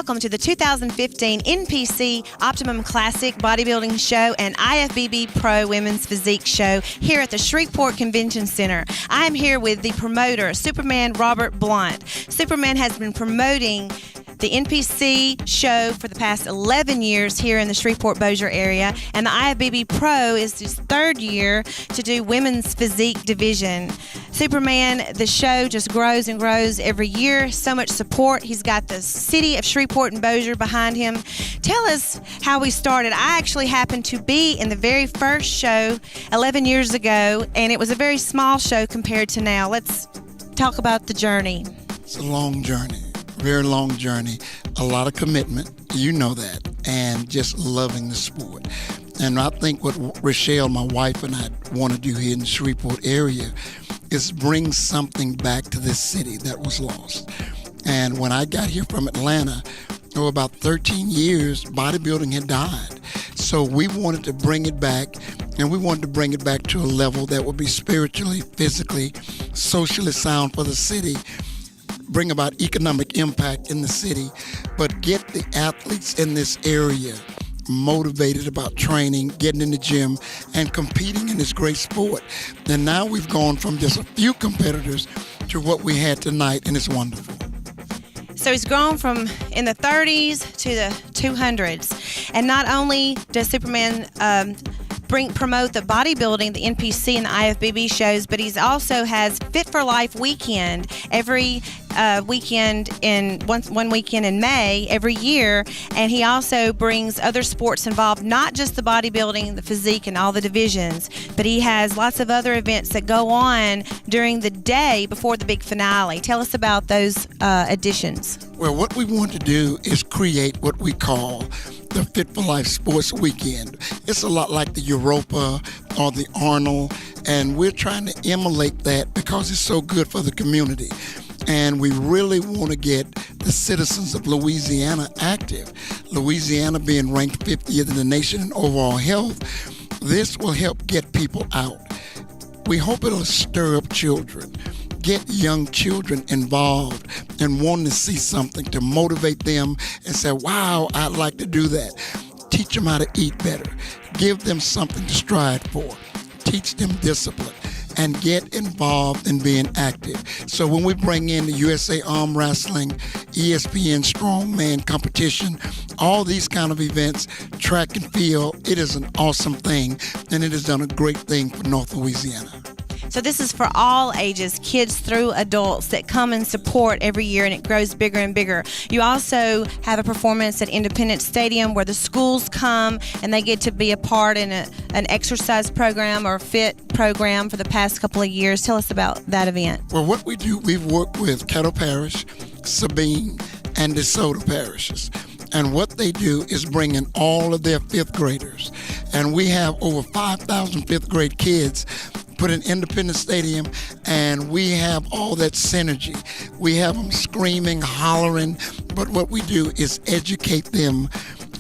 Welcome to the 2015 NPC Optimum Classic Bodybuilding Show and IFBB Pro Women's Physique Show here at the Shreveport Convention Center. I am here with the promoter, Superman Robert Blount. Superman has been promoting the NPC show for the past 11 years here in the Shreveport-Bossier area, and the IFBB Pro is his third year to do women's physique division. Superman, the show just grows and grows every year. So much support. He's got the city of Shreveport and Bossier behind him. Tell us how we started. I actually happened to be in the very first show 11 years ago, and it was a very small show compared to now. Let's talk about the journey. It's a long journey. Very long journey, a lot of commitment, you know that, and just loving the sport. And I think what Rochelle, my wife, and I want to do here in the Shreveport area is bring something back to this city that was lost. And when I got here from Atlanta, over about 13 years, bodybuilding had died. So we wanted to bring it back, and we wanted to bring it back to a level that would be spiritually, physically, socially sound for the city, bring about economic impact in the city, but get the athletes in this area motivated about training, getting in the gym, and competing in this great sport. And now we've gone from just a few competitors to what we had tonight, and it's wonderful. So he's grown from in the 30s to the 200s. And not only does Superman promote the bodybuilding, the NPC and the IFBB shows, but he's also has Fit for Life weekend every weekend in one weekend in May every year, and he also brings other sports involved, not just the bodybuilding, the physique, and all the divisions, but he has lots of other events that go on during the day before the big finale. Tell us about those additions. Well, what we want to do is create what we call the Fit for Life Sports Weekend. It's a lot like the Europa or the Arnold, and we're trying to emulate that because it's so good for the community. And we really want to get the citizens of Louisiana active. Louisiana being ranked 50th in the nation in overall health, this will help get people out. We hope it'll stir up children, get young children involved and wanting to see something to motivate them and say, wow, I'd like to do that. Teach them how to eat better. Give them something to strive for. Teach them discipline and get involved in being active. So when we bring in the USA Arm Wrestling, ESPN Strongman competition, all these kind of events, track and field, it is an awesome thing, and it has done a great thing for North Louisiana. So this is for all ages, kids through adults, that come and support every year, and it grows bigger and bigger. You also have a performance at Independence Stadium where the schools come and they get to be a part in an exercise program or fit program for the past couple of years. Tell us about that event. Well, what we do, we've worked with Caddo Parish, Sabine, and DeSoto parishes. And what they do is bring in all of their fifth graders. And we have over 5,000 fifth grade kids put in Independence Stadium, and we have all that synergy. We have them screaming, hollering, but what we do is educate them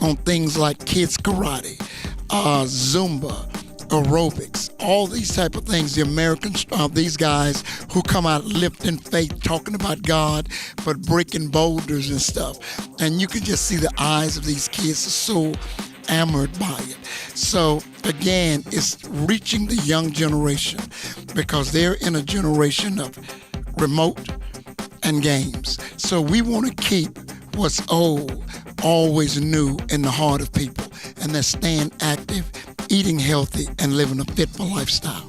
on things like kids karate, Zumba, aerobics, all these type of things. The Americans, these guys who come out lifting faith, talking about God, but breaking boulders and stuff. And you can just see the eyes of these kids are so enamored by it. So again, it's reaching the young generation because they're in a generation of remote and games. So we want to keep what's old always new in the heart of people, and that's staying active, eating healthy, and living a fit for lifestyle.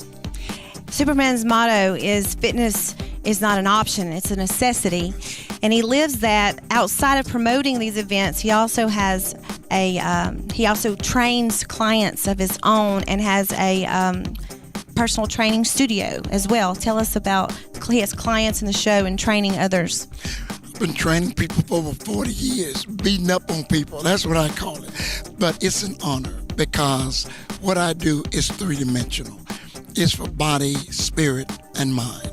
Superman's motto is fitness is not an option, it's a necessity. And he lives that outside of promoting these events. He also has he also trains clients of his own and has a personal training studio as well. Tell us about, he has clients in the show and training others. I've been training people for over 40 years, beating up on people. That's what I call it. But it's an honor because what I do is three-dimensional. It's for body, spirit, and mind.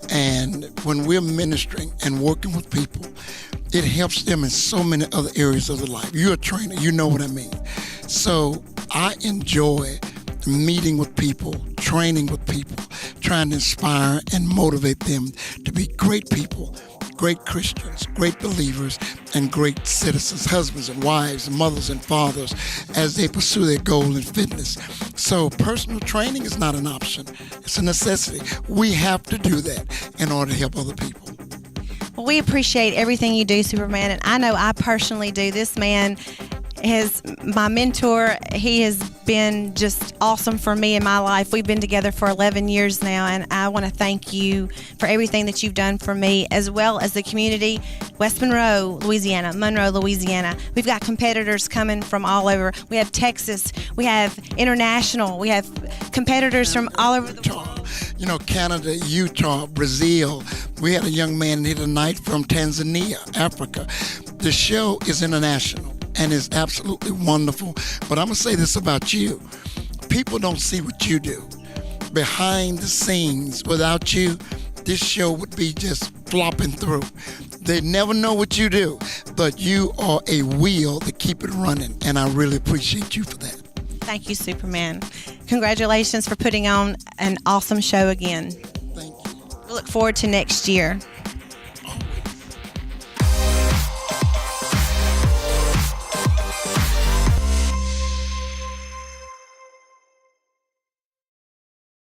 And when we're ministering and working with people, it helps them in so many other areas of their life. You're a trainer, you know what I mean. So I enjoy meeting with people, training with people, trying to inspire and motivate them to be great people, great Christians, great believers, and great citizens, husbands and wives, and mothers and fathers, as they pursue their goal in fitness. So personal training is not an option. It's a necessity. We have to do that in order to help other people. Well, we appreciate everything you do, Superman, and I know I personally do. This man is my mentor. He has been just awesome for me in my life. We've been together for 11 years now, and I want to thank you for everything that you've done for me, as well as the community, West Monroe, Louisiana, We've got competitors coming from all over. We have Texas, we have international, we have competitors from all over the world. You know, Canada, Utah, Brazil. We had a young man here tonight from Tanzania, Africa. The show is international and is absolutely wonderful. But I'm going to say this about you. People don't see what you do. Behind the scenes, without you, this show would be just flopping through. They never know what you do, but you are a wheel to keep it running, and I really appreciate you for that. Thank you, Superman. Congratulations for putting on an awesome show again. Thank you. We look forward to next year.